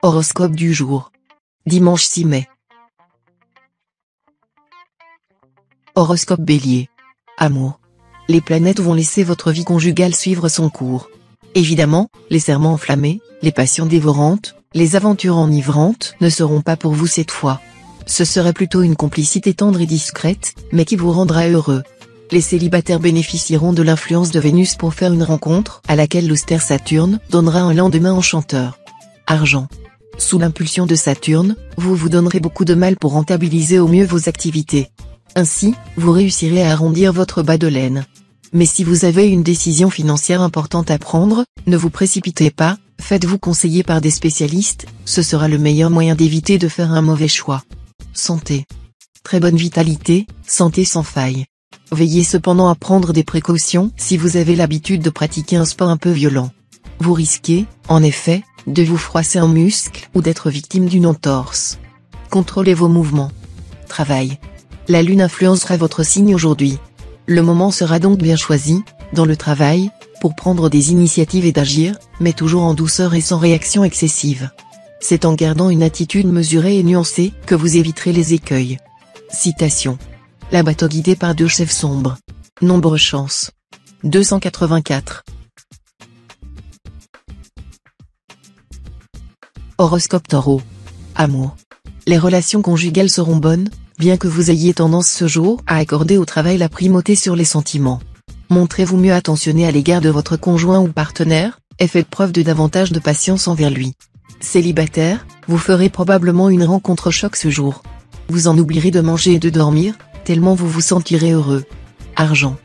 Horoscope du jour. Dimanche 6 mai. Horoscope Bélier. Amour. Les planètes vont laisser votre vie conjugale suivre son cours. Évidemment, les serments enflammés, les passions dévorantes, les aventures enivrantes ne seront pas pour vous cette fois. Ce serait plutôt une complicité tendre et discrète, mais qui vous rendra heureux. Les célibataires bénéficieront de l'influence de Vénus pour faire une rencontre à laquelle l'austère Saturne donnera un lendemain enchanteur. Argent. Sous l'impulsion de Saturne, vous vous donnerez beaucoup de mal pour rentabiliser au mieux vos activités. Ainsi, vous réussirez à arrondir votre bas de laine. Mais si vous avez une décision financière importante à prendre, ne vous précipitez pas, faites-vous conseiller par des spécialistes, ce sera le meilleur moyen d'éviter de faire un mauvais choix. Santé. Très bonne vitalité, santé sans faille. Veillez cependant à prendre des précautions si vous avez l'habitude de pratiquer un sport un peu violent. Vous risquez, en effet, de vous froisser un muscle ou d'être victime d'une entorse. Contrôlez vos mouvements. Travail. La lune influencera votre signe aujourd'hui. Le moment sera donc bien choisi, dans le travail, pour prendre des initiatives et d'agir, mais toujours en douceur et sans réaction excessive. C'est en gardant une attitude mesurée et nuancée que vous éviterez les écueils. Citation. La bateau guidée par deux chefs sombres. Nombre chance. 284. Horoscope Taureau. Amour. Les relations conjugales seront bonnes, bien que vous ayez tendance ce jour à accorder au travail la primauté sur les sentiments. Montrez-vous mieux attentionné à l'égard de votre conjoint ou partenaire, et faites preuve de davantage de patience envers lui. Célibataire, vous ferez probablement une rencontre choc ce jour. Vous en oublierez de manger et de dormir, tellement vous vous sentirez heureux. Argent.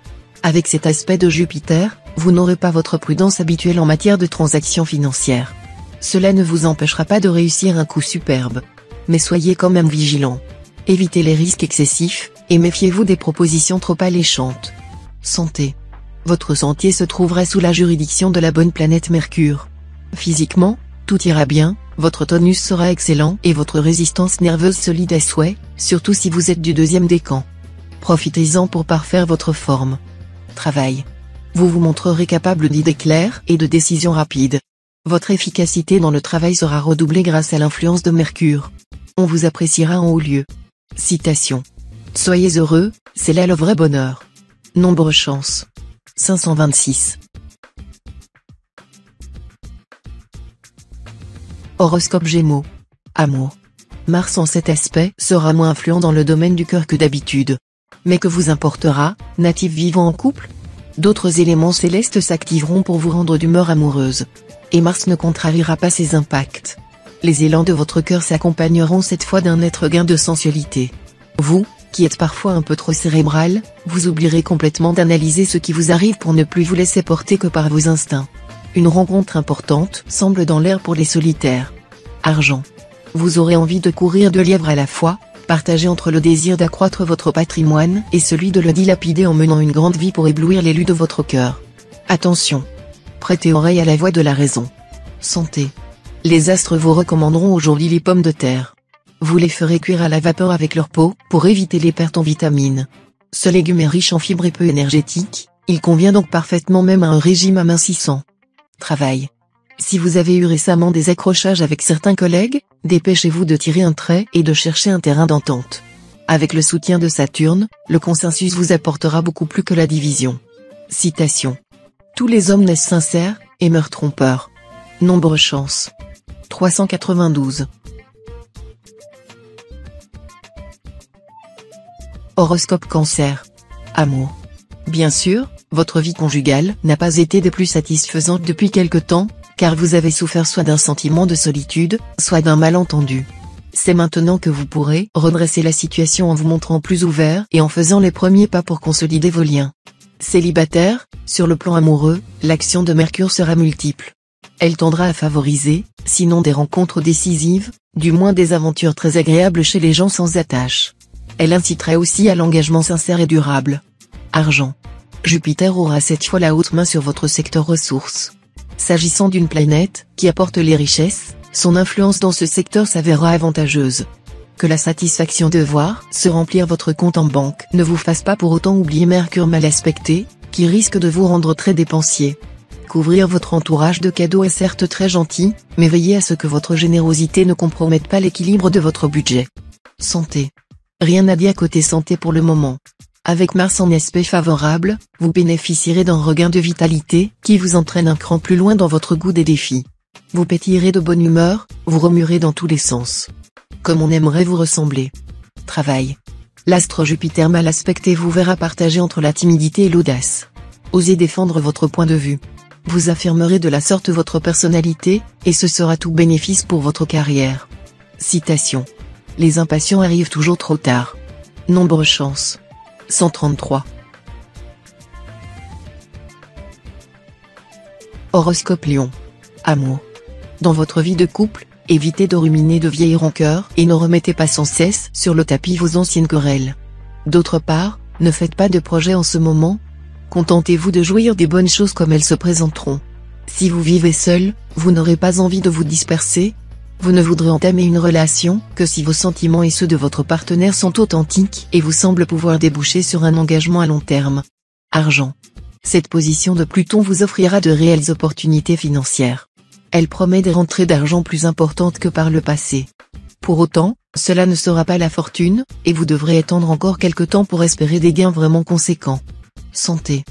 Avec cet aspect de Jupiter, vous n'aurez pas votre prudence habituelle en matière de transactions financières. Cela ne vous empêchera pas de réussir un coup superbe. Mais soyez quand même vigilant. Évitez les risques excessifs, et méfiez-vous des propositions trop alléchantes. Santé. Votre sentier se trouvera sous la juridiction de la bonne planète Mercure. Physiquement, tout ira bien, votre tonus sera excellent et votre résistance nerveuse solide à souhait, surtout si vous êtes du deuxième décan. Profitez-en pour parfaire votre forme. Travail. Vous vous montrerez capable d'idées claires et de décisions rapides. Votre efficacité dans le travail sera redoublée grâce à l'influence de Mercure. On vous appréciera en haut lieu. Citation. Soyez heureux, c'est là le vrai bonheur. Nombre chance. 526. Horoscope Gémeaux. Amour. Mars en cet aspect sera moins influent dans le domaine du cœur que d'habitude. Mais que vous importera, natif vivant en couple? D'autres éléments célestes s'activeront pour vous rendre d'humeur amoureuse. Et Mars ne contrariera pas ses impacts. Les élans de votre cœur s'accompagneront cette fois d'un net regain de sensualité. Vous, qui êtes parfois un peu trop cérébral, vous oublierez complètement d'analyser ce qui vous arrive pour ne plus vous laisser porter que par vos instincts. Une rencontre importante semble dans l'air pour les solitaires. Argent. Vous aurez envie de courir deux lièvres à la fois, partagé entre le désir d'accroître votre patrimoine et celui de le dilapider en menant une grande vie pour éblouir l'élu de votre cœur. Attention. Prêtez oreille à la voix de la raison. Santé. Les astres vous recommanderont aujourd'hui les pommes de terre. Vous les ferez cuire à la vapeur avec leur peau, pour éviter les pertes en vitamines. Ce légume est riche en fibres et peu énergétique, il convient donc parfaitement même à un régime amincissant. Travail. Si vous avez eu récemment des accrochages avec certains collègues, dépêchez-vous de tirer un trait et de chercher un terrain d'entente. Avec le soutien de Saturne, le consensus vous apportera beaucoup plus que la division. Citation. Tous les hommes naissent sincères, et meurent trompeurs. Nombre chance. 392. Horoscope Cancer. Amour. Bien sûr, votre vie conjugale n'a pas été des plus satisfaisantes depuis quelque temps, car vous avez souffert soit d'un sentiment de solitude, soit d'un malentendu. C'est maintenant que vous pourrez redresser la situation en vous montrant plus ouvert et en faisant les premiers pas pour consolider vos liens. Célibataire, sur le plan amoureux, l'action de Mercure sera multiple. Elle tendra à favoriser, sinon des rencontres décisives, du moins des aventures très agréables chez les gens sans attache. Elle incitera aussi à l'engagement sincère et durable. Argent. Jupiter aura cette fois la haute main sur votre secteur ressources. S'agissant d'une planète qui apporte les richesses, son influence dans ce secteur s'avérera avantageuse. Que la satisfaction de voir se remplir votre compte en banque ne vous fasse pas pour autant oublier Mercure mal aspecté, qui risque de vous rendre très dépensier. Couvrir votre entourage de cadeaux est certes très gentil, mais veillez à ce que votre générosité ne compromette pas l'équilibre de votre budget. Santé. Rien à dire côté santé pour le moment. Avec Mars en aspect favorable, vous bénéficierez d'un regain de vitalité qui vous entraîne un cran plus loin dans votre goût des défis. Vous pétillerez de bonne humeur, vous remuerez dans tous les sens. Comme on aimerait vous ressembler. Travail. L'astre Jupiter mal aspecté vous verra partager entre la timidité et l'audace. Osez défendre votre point de vue. Vous affirmerez de la sorte votre personnalité, et ce sera tout bénéfice pour votre carrière. Citation. Les impatients arrivent toujours trop tard. Nombre chance. 133. Horoscope Lion. Amour. Dans votre vie de couple, évitez de ruminer de vieilles rancœurs et ne remettez pas sans cesse sur le tapis vos anciennes querelles. D'autre part, ne faites pas de projets en ce moment. Contentez-vous de jouir des bonnes choses comme elles se présenteront. Si vous vivez seul, vous n'aurez pas envie de vous disperser. Vous ne voudrez entamer une relation que si vos sentiments et ceux de votre partenaire sont authentiques et vous semblent pouvoir déboucher sur un engagement à long terme. Argent. Cette position de Pluton vous offrira de réelles opportunités financières. Elle promet des rentrées d'argent plus importantes que par le passé. Pour autant, cela ne sera pas la fortune, et vous devrez attendre encore quelque temps pour espérer des gains vraiment conséquents. Santé.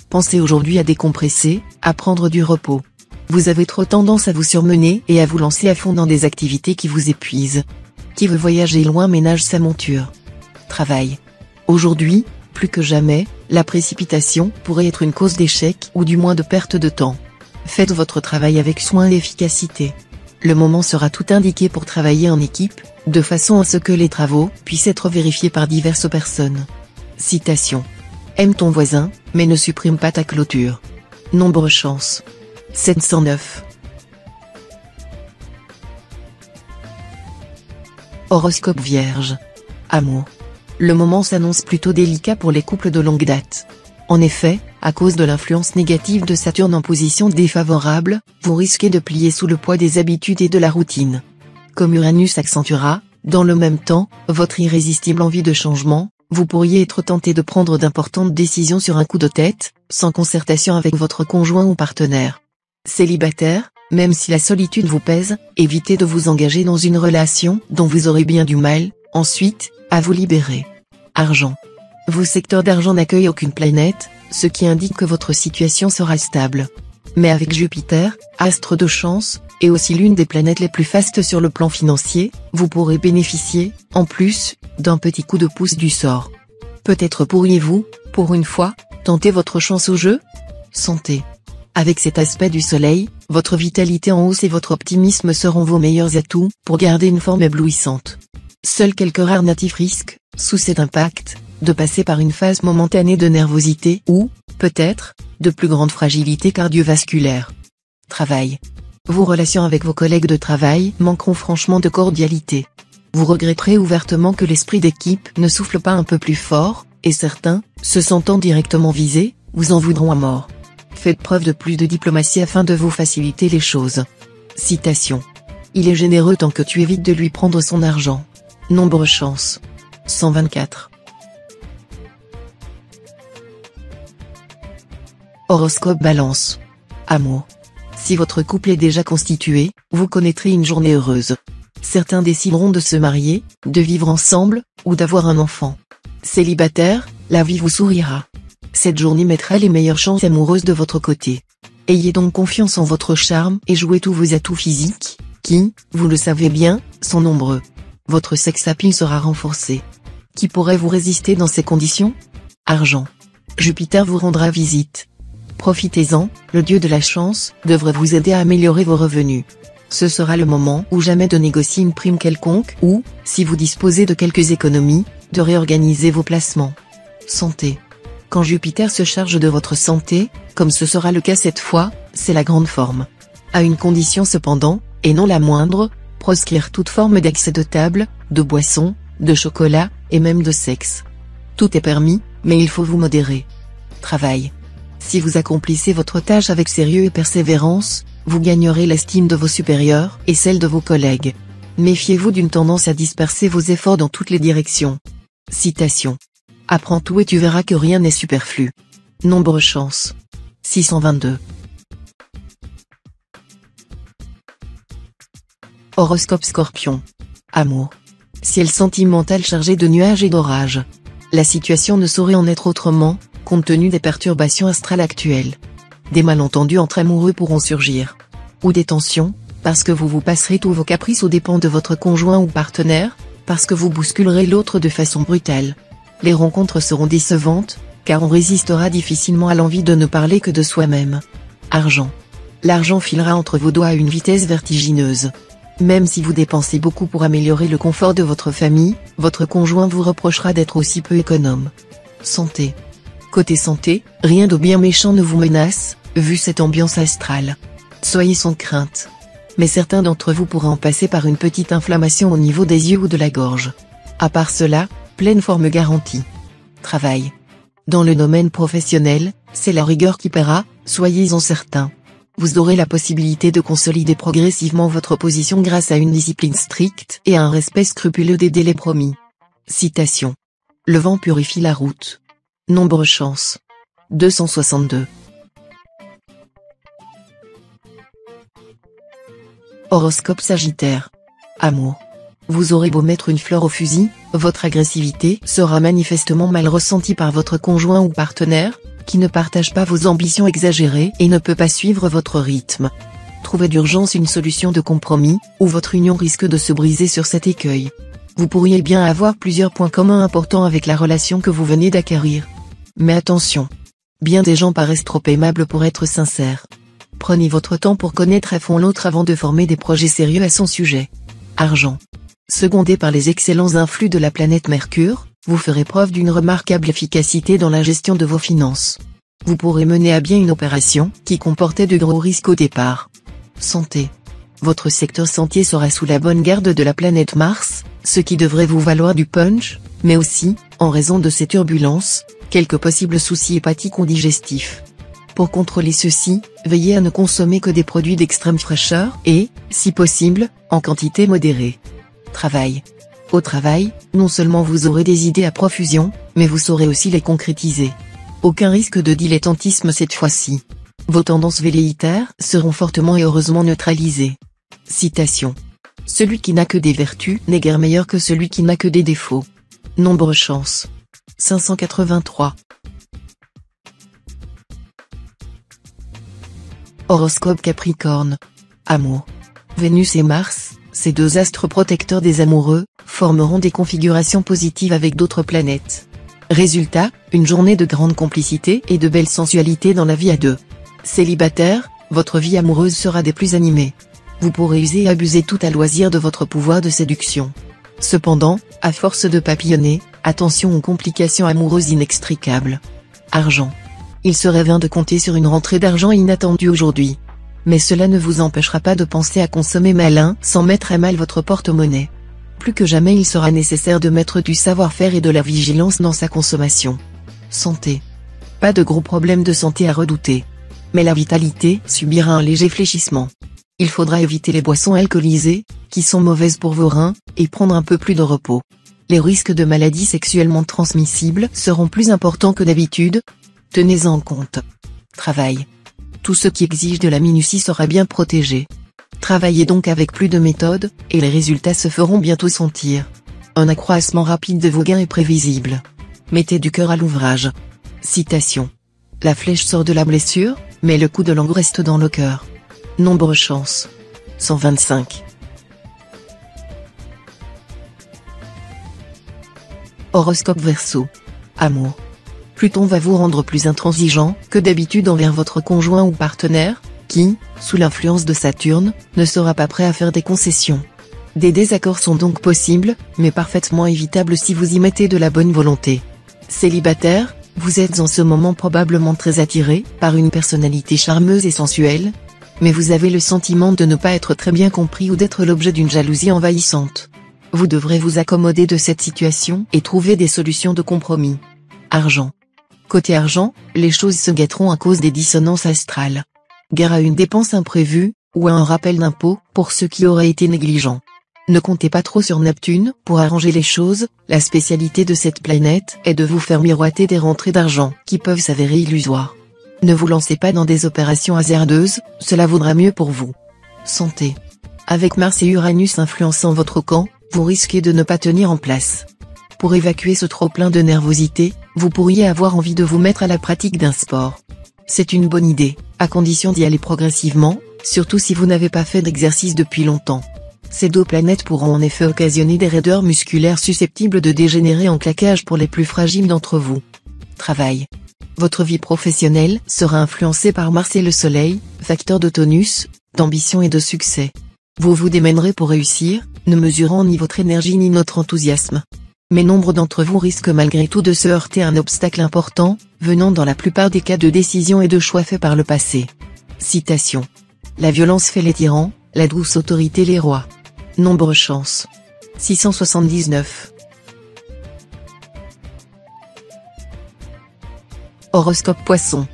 Pensez aujourd'hui à décompresser, à prendre du repos. Vous avez trop tendance à vous surmener et à vous lancer à fond dans des activités qui vous épuisent. Qui veut voyager loin ménage sa monture. Travail. Aujourd'hui, plus que jamais, la précipitation pourrait être une cause d'échec ou du moins de perte de temps. Faites votre travail avec soin et efficacité. Le moment sera tout indiqué pour travailler en équipe, de façon à ce que les travaux puissent être vérifiés par diverses personnes. Citation. Aime ton voisin, mais ne supprime pas ta clôture. Nombre chance. 709. Horoscope Vierge. Amour. Le moment s'annonce plutôt délicat pour les couples de longue date. En effet, à cause de l'influence négative de Saturne en position défavorable, vous risquez de plier sous le poids des habitudes et de la routine. Comme Uranus accentuera, dans le même temps, votre irrésistible envie de changement, vous pourriez être tenté de prendre d'importantes décisions sur un coup de tête, sans concertation avec votre conjoint ou partenaire. Célibataire, même si la solitude vous pèse, évitez de vous engager dans une relation dont vous aurez bien du mal, ensuite, à vous libérer. Argent. Vos secteurs d'argent n'accueillent aucune planète, ce qui indique que votre situation sera stable. Mais avec Jupiter, astre de chance, et aussi l'une des planètes les plus fastes sur le plan financier, vous pourrez bénéficier, en plus, d'un petit coup de pouce du sort. Peut-être pourriez-vous, pour une fois, tenter votre chance au jeu ? Santé. Avec cet aspect du soleil, votre vitalité en hausse et votre optimisme seront vos meilleurs atouts pour garder une forme éblouissante. Seuls quelques rares natifs risquent, sous cet impact, de passer par une phase momentanée de nervosité ou, peut-être, de plus grande fragilité cardiovasculaire. Travail. Vos relations avec vos collègues de travail manqueront franchement de cordialité. Vous regretterez ouvertement que l'esprit d'équipe ne souffle pas un peu plus fort, et certains, se sentant directement visés, vous en voudront à mort. Faites preuve de plus de diplomatie afin de vous faciliter les choses. Citation. Il est généreux tant que tu évites de lui prendre son argent. Nombre chance. 124. Horoscope Balance. Amour. Si votre couple est déjà constitué, vous connaîtrez une journée heureuse. Certains décideront de se marier, de vivre ensemble, ou d'avoir un enfant. Célibataire, la vie vous sourira. Cette journée mettra les meilleures chances amoureuses de votre côté. Ayez donc confiance en votre charme et jouez tous vos atouts physiques, qui, vous le savez bien, sont nombreux. Votre sex appeal sera renforcé. Qui pourrait vous résister dans ces conditions ? Argent. Jupiter vous rendra visite. Profitez-en, le dieu de la chance devrait vous aider à améliorer vos revenus. Ce sera le moment ou jamais de négocier une prime quelconque ou, si vous disposez de quelques économies, de réorganiser vos placements. Santé. Quand Jupiter se charge de votre santé, comme ce sera le cas cette fois, c'est la grande forme. À une condition cependant, et non la moindre, proscrire toute forme d'excès de table, de boisson, de chocolat, et même de sexe. Tout est permis, mais il faut vous modérer. Travail. Si vous accomplissez votre tâche avec sérieux et persévérance, vous gagnerez l'estime de vos supérieurs et celle de vos collègues. Méfiez-vous d'une tendance à disperser vos efforts dans toutes les directions. Citation. Apprends tout et tu verras que rien n'est superflu. Nombre chance. 622. Horoscope Scorpion. Amour. Ciel sentimental chargé de nuages et d'orages. La situation ne saurait en être autrement, compte tenu des perturbations astrales actuelles. Des malentendus entre amoureux pourront surgir. Ou des tensions, parce que vous passerez tous vos caprices aux dépens de votre conjoint ou partenaire, parce que vous bousculerez l'autre de façon brutale. Les rencontres seront décevantes, car on résistera difficilement à l'envie de ne parler que de soi-même. Argent. L'argent filera entre vos doigts à une vitesse vertigineuse. Même si vous dépensez beaucoup pour améliorer le confort de votre famille, votre conjoint vous reprochera d'être aussi peu économe. Santé. Côté santé, rien de bien méchant ne vous menace, vu cette ambiance astrale. Soyez sans crainte. Mais certains d'entre vous pourraient en passer par une petite inflammation au niveau des yeux ou de la gorge. À part cela, pleine forme garantie. Travail. Dans le domaine professionnel, c'est la rigueur qui paiera, soyez-en certains. Vous aurez la possibilité de consolider progressivement votre position grâce à une discipline stricte et à un respect scrupuleux des délais promis. Citation. Le vent purifie la route. Nombre chance. 262. Horoscope Sagittaire. Amour. Vous aurez beau mettre une fleur au fusil, votre agressivité sera manifestement mal ressentie par votre conjoint ou partenaire, qui ne partage pas vos ambitions exagérées et ne peut pas suivre votre rythme. Trouvez d'urgence une solution de compromis, ou votre union risque de se briser sur cet écueil. Vous pourriez bien avoir plusieurs points communs importants avec la relation que vous venez d'acquérir. Mais attention. Bien des gens paraissent trop aimables pour être sincères. Prenez votre temps pour connaître à fond l'autre avant de former des projets sérieux à son sujet. Argent. Secondé par les excellents influx de la planète Mercure, vous ferez preuve d'une remarquable efficacité dans la gestion de vos finances. Vous pourrez mener à bien une opération qui comportait de gros risques au départ. Santé. Votre secteur santé sera sous la bonne garde de la planète Mars, ce qui devrait vous valoir du punch, mais aussi, en raison de ces turbulences, quelques possibles soucis hépatiques ou digestifs. Pour contrôler ceci, veillez à ne consommer que des produits d'extrême fraîcheur et, si possible, en quantité modérée. Travail. Au travail, non seulement vous aurez des idées à profusion, mais vous saurez aussi les concrétiser. Aucun risque de dilettantisme cette fois-ci. Vos tendances velléitaires seront fortement et heureusement neutralisées. Citation. Celui qui n'a que des vertus n'est guère meilleur que celui qui n'a que des défauts. Nombre chance. 583. Horoscope Capricorne. Amour. Vénus et Mars, ces deux astres protecteurs des amoureux, formeront des configurations positives avec d'autres planètes. Résultat, une journée de grande complicité et de belle sensualité dans la vie à deux. Célibataire, votre vie amoureuse sera des plus animées. Vous pourrez user et abuser tout à loisir de votre pouvoir de séduction. Cependant, à force de papillonner, attention aux complications amoureuses inextricables. Argent. Il serait vain de compter sur une rentrée d'argent inattendue aujourd'hui. Mais cela ne vous empêchera pas de penser à consommer malin sans mettre à mal votre porte-monnaie. Plus que jamais il sera nécessaire de mettre du savoir-faire et de la vigilance dans sa consommation. Santé. Pas de gros problèmes de santé à redouter. Mais la vitalité subira un léger fléchissement. Il faudra éviter les boissons alcoolisées, qui sont mauvaises pour vos reins, et prendre un peu plus de repos. Les risques de maladies sexuellement transmissibles seront plus importants que d'habitude. Tenez-en compte. Travail. Tout ce qui exige de la minutie sera bien protégé. Travaillez donc avec plus de méthode, et les résultats se feront bientôt sentir. Un accroissement rapide de vos gains est prévisible. Mettez du cœur à l'ouvrage. Citation. La flèche sort de la blessure, mais le coup de langue reste dans le cœur. Nombre chance. 125. Horoscope Verseau. Amour. Pluton va vous rendre plus intransigeant que d'habitude envers votre conjoint ou partenaire, qui, sous l'influence de Saturne, ne sera pas prêt à faire des concessions. Des désaccords sont donc possibles, mais parfaitement évitables si vous y mettez de la bonne volonté. Célibataire, vous êtes en ce moment probablement très attiré par une personnalité charmeuse et sensuelle, mais vous avez le sentiment de ne pas être très bien compris ou d'être l'objet d'une jalousie envahissante. Vous devrez vous accommoder de cette situation et trouver des solutions de compromis. Argent. Côté argent, les choses se gâteront à cause des dissonances astrales. Gare à une dépense imprévue, ou à un rappel d'impôt pour ceux qui auraient été négligents. Ne comptez pas trop sur Neptune pour arranger les choses, la spécialité de cette planète est de vous faire miroiter des rentrées d'argent qui peuvent s'avérer illusoires. Ne vous lancez pas dans des opérations hasardeuses, cela vaudra mieux pour vous. Santé. Avec Mars et Uranus influençant votre camp, vous risquez de ne pas tenir en place. Pour évacuer ce trop-plein de nervosité, vous pourriez avoir envie de vous mettre à la pratique d'un sport. C'est une bonne idée, à condition d'y aller progressivement, surtout si vous n'avez pas fait d'exercice depuis longtemps. Ces deux planètes pourront en effet occasionner des raideurs musculaires susceptibles de dégénérer en claquage pour les plus fragiles d'entre vous. Travail. Votre vie professionnelle sera influencée par Mars et le Soleil, facteur de tonus, d'ambition et de succès. Vous vous démènerez pour réussir, ne mesurant ni votre énergie ni notre enthousiasme. Mais nombre d'entre vous risquent malgré tout de se heurter à un obstacle important, venant dans la plupart des cas de décisions et de choix faits par le passé. Citation. La violence fait les tyrans, la douce autorité les rois. Nombre chance. 679. Horoscope Poisson.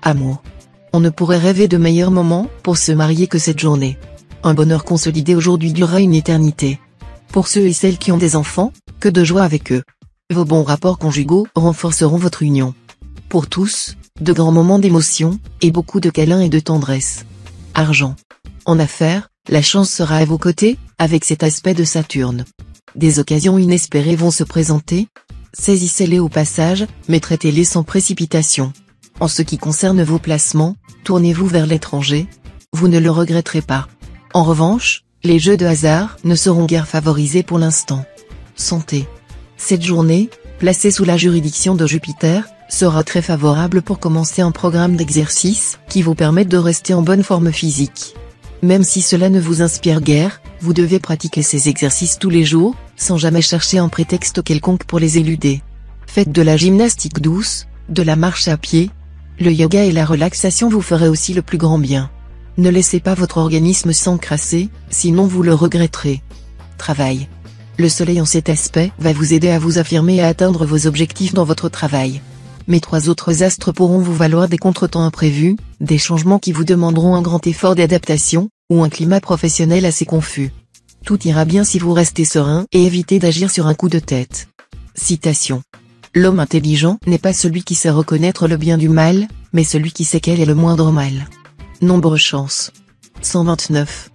Amour. On ne pourrait rêver de meilleur moment pour se marier que cette journée. Un bonheur consolidé aujourd'hui durera une éternité. Pour ceux et celles qui ont des enfants, que de joie avec eux. Vos bons rapports conjugaux renforceront votre union. Pour tous, de grands moments d'émotion, et beaucoup de câlins et de tendresse. Argent. En affaires, la chance sera à vos côtés, avec cet aspect de Saturne. Des occasions inespérées vont se présenter. Saisissez-les au passage, mais traitez-les sans précipitation. En ce qui concerne vos placements, tournez-vous vers l'étranger. Vous ne le regretterez pas. En revanche, les jeux de hasard ne seront guère favorisés pour l'instant. Santé. Cette journée, placée sous la juridiction de Jupiter, sera très favorable pour commencer un programme d'exercice qui vous permette de rester en bonne forme physique. Même si cela ne vous inspire guère, vous devez pratiquer ces exercices tous les jours, sans jamais chercher un prétexte quelconque pour les éluder. Faites de la gymnastique douce, de la marche à pied. Le yoga et la relaxation vous feraient aussi le plus grand bien. Ne laissez pas votre organisme s'encrasser, sinon vous le regretterez. Travail. Le soleil en cet aspect va vous aider à vous affirmer et à atteindre vos objectifs dans votre travail. Mais 3 autres astres pourront vous valoir des contretemps imprévus, des changements qui vous demanderont un grand effort d'adaptation, ou un climat professionnel assez confus. Tout ira bien si vous restez serein et évitez d'agir sur un coup de tête. Citation. L'homme intelligent n'est pas celui qui sait reconnaître le bien du mal, mais celui qui sait quel est le moindre mal. Nombre chance. 129.